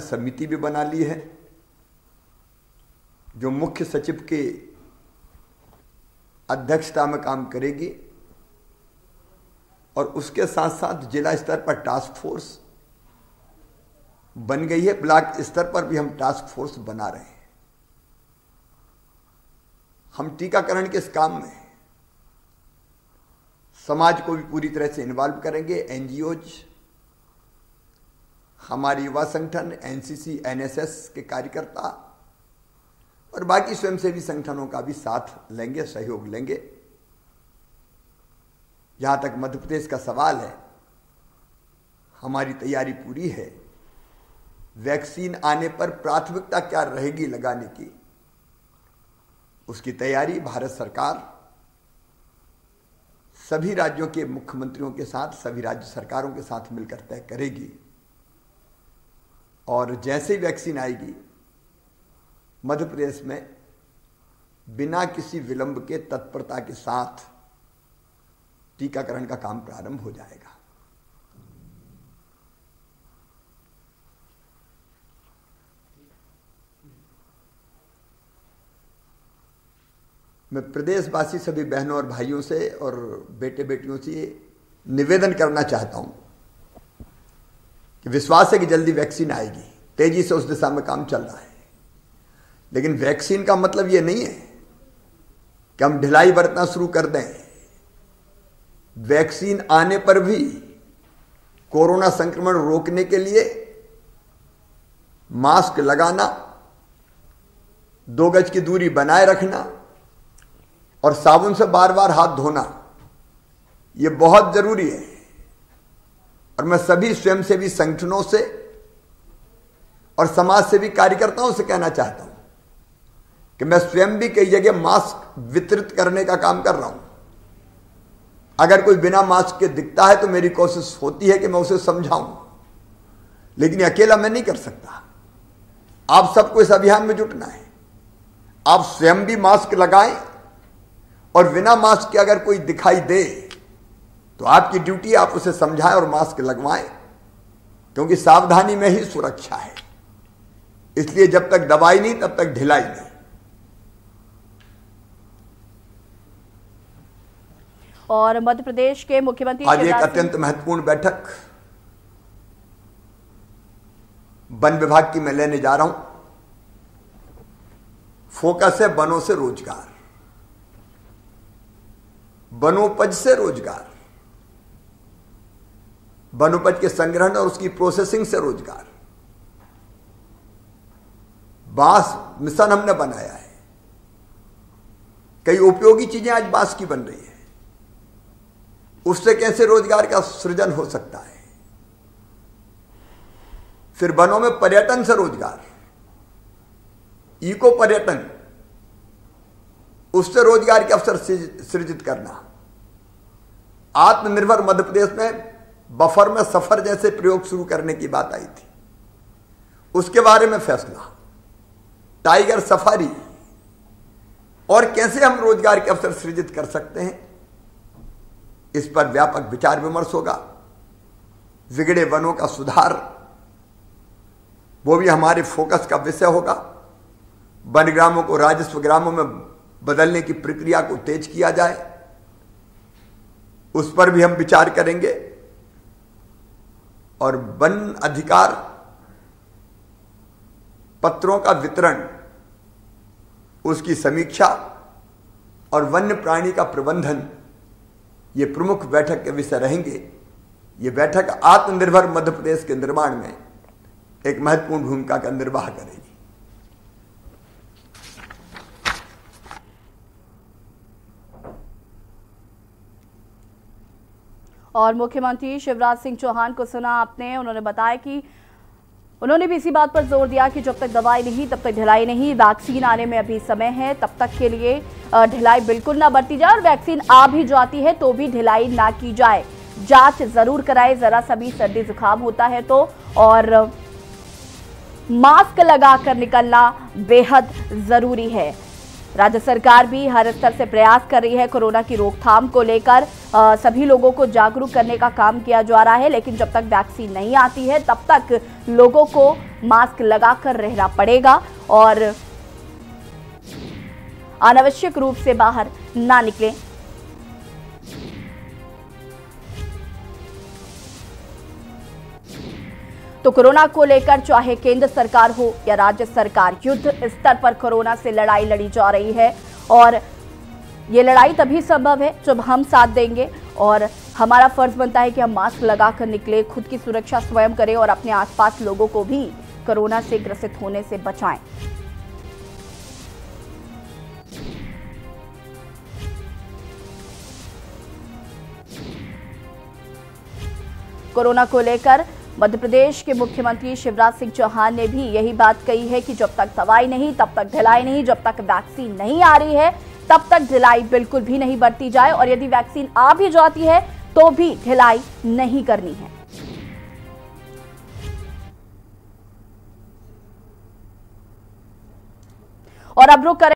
समिति भी बना ली है जो मुख्य सचिव के अध्यक्षता में काम करेगी और उसके साथ साथ जिला स्तर पर टास्क फोर्स बन गई है। ब्लॉक स्तर पर भी हम टास्क फोर्स बना रहे हैं। हम टीकाकरण के इस काम में समाज को भी पूरी तरह से इन्वॉल्व करेंगे। एनजीओज, हमारे युवा संगठन, एनसीसी, एनएसएस के कार्यकर्ता और बाकी स्वयंसेवी संगठनों का भी साथ लेंगे, सहयोग लेंगे। जहां तक मध्य प्रदेश का सवाल है, हमारी तैयारी पूरी है। वैक्सीन आने पर प्राथमिकता क्या रहेगी लगाने की, उसकी तैयारी भारत सरकार सभी राज्यों के मुख्यमंत्रियों के साथ, सभी राज्य सरकारों के साथ मिलकर तय करेगी। और जैसे ही वैक्सीन आएगी, मध्य प्रदेश में बिना किसी विलंब के तत्परता के साथ टीकाकरण का काम प्रारंभ हो जाएगा। मैं प्रदेशवासी सभी बहनों और भाइयों से और बेटे बेटियों से निवेदन करना चाहता हूं कि विश्वास है कि जल्दी वैक्सीन आएगी। तेजी से उस दिशा में काम चल रहा है, लेकिन वैक्सीन का मतलब यह नहीं है कि हम ढिलाई बरतना शुरू कर दें। वैक्सीन आने पर भी कोरोना संक्रमण रोकने के लिए मास्क लगाना, 2 गज की दूरी बनाए रखना और साबुन से बार बार हाथ धोना, यह बहुत जरूरी है। और मैं सभी स्वयंसेवी संगठनों से और समाज सेवी कार्यकर्ताओं से कहना चाहता हूं कि मैं स्वयं भी कई जगह मास्क वितरित करने का काम कर रहा हूं। अगर कोई बिना मास्क के दिखता है तो मेरी कोशिश होती है कि मैं उसे समझाऊं, लेकिन अकेला मैं नहीं कर सकता। आप सबको इस अभियान में जुटना है। आप स्वयं भी मास्क लगाएं और बिना मास्क के अगर कोई दिखाई दे तो आपकी ड्यूटी, आप उसे समझाएं और मास्क लगवाएं, क्योंकि सावधानी में ही सुरक्षा है। इसलिए जब तक दवाई नहीं तब तक ढिलाई नहीं। और मध्य प्रदेश के मुख्यमंत्री आज एक अत्यंत महत्वपूर्ण बैठक वन विभाग की मैं लेने जा रहा हूं। फोकस है वनों से रोजगार, वनोपज से रोजगार, वनोपज के संग्रहण और उसकी प्रोसेसिंग से रोजगार। बांस मिशन हमने बनाया है। कई उपयोगी चीजें आज बांस की बन रही है। उससे कैसे रोजगार का सृजन हो सकता है। फिर वनों में पर्यटन से रोजगार, इको पर्यटन, उससे रोजगार के अवसर सृजित करना। आत्मनिर्भर मध्य प्रदेश में बफर में सफर जैसे प्रयोग शुरू करने की बात आई थी, उसके बारे में फैसला। टाइगर सफारी और कैसे हम रोजगार के अवसर सृजित कर सकते हैं, इस पर व्यापक विचार विमर्श होगा। बिगड़े वनों का सुधार, वो भी हमारे फोकस का विषय होगा। वन ग्रामों को राजस्व ग्रामों में बदलने की प्रक्रिया को तेज किया जाए, उस पर भी हम विचार करेंगे। और वन अधिकार पत्रों का वितरण, उसकी समीक्षा और वन्य प्राणी का प्रबंधन, ये प्रमुख बैठक के विषय रहेंगे। ये बैठक आत्मनिर्भर मध्य प्रदेश के निर्माण में एक महत्वपूर्ण भूमिका का निर्वाह करेगी। और मुख्यमंत्री शिवराज सिंह चौहान को सुना आपने। उन्होंने बताया कि उन्होंने भी इसी बात पर जोर दिया कि जब तक दवाई नहीं तब तक ढिलाई नहीं। वैक्सीन आने में अभी समय है, तब तक के लिए ढिलाई बिल्कुल ना बरती जाए और वैक्सीन आ भी जाती है तो भी ढिलाई ना की जाए। जांच जरूर कराए, जरा सा भी सर्दी जुकाम होता है तो, और मास्क लगाकर निकलना बेहद जरूरी है। राज्य सरकार भी हर स्तर से प्रयास कर रही है कोरोना की रोकथाम को लेकर। सभी लोगों को जागरूक करने का काम किया जा रहा है, लेकिन जब तक वैक्सीन नहीं आती है तब तक लोगों को मास्क लगाकर रहना पड़ेगा और अनावश्यक रूप से बाहर ना निकलें। तो कोरोना को लेकर चाहे केंद्र सरकार हो या राज्य सरकार, युद्ध स्तर पर कोरोना से लड़ाई लड़ी जा रही है और ये लड़ाई तभी संभव है जब हम साथ देंगे और हमारा फर्ज बनता है कि हम मास्क लगाकर निकले, खुद की सुरक्षा स्वयं करें और अपने आसपास लोगों को भी कोरोना से ग्रसित होने से बचाएं। कोरोना को लेकर मध्य प्रदेश के मुख्यमंत्री शिवराज सिंह चौहान ने भी यही बात कही है कि जब तक दवाई नहीं तब तक ढिलाई नहीं, जब तक वैक्सीन नहीं आ रही है तब तक ढिलाई बिल्कुल भी नहीं बरती जाए और यदि वैक्सीन आ भी जाती है तो भी ढिलाई नहीं करनी है। और अब रुक करें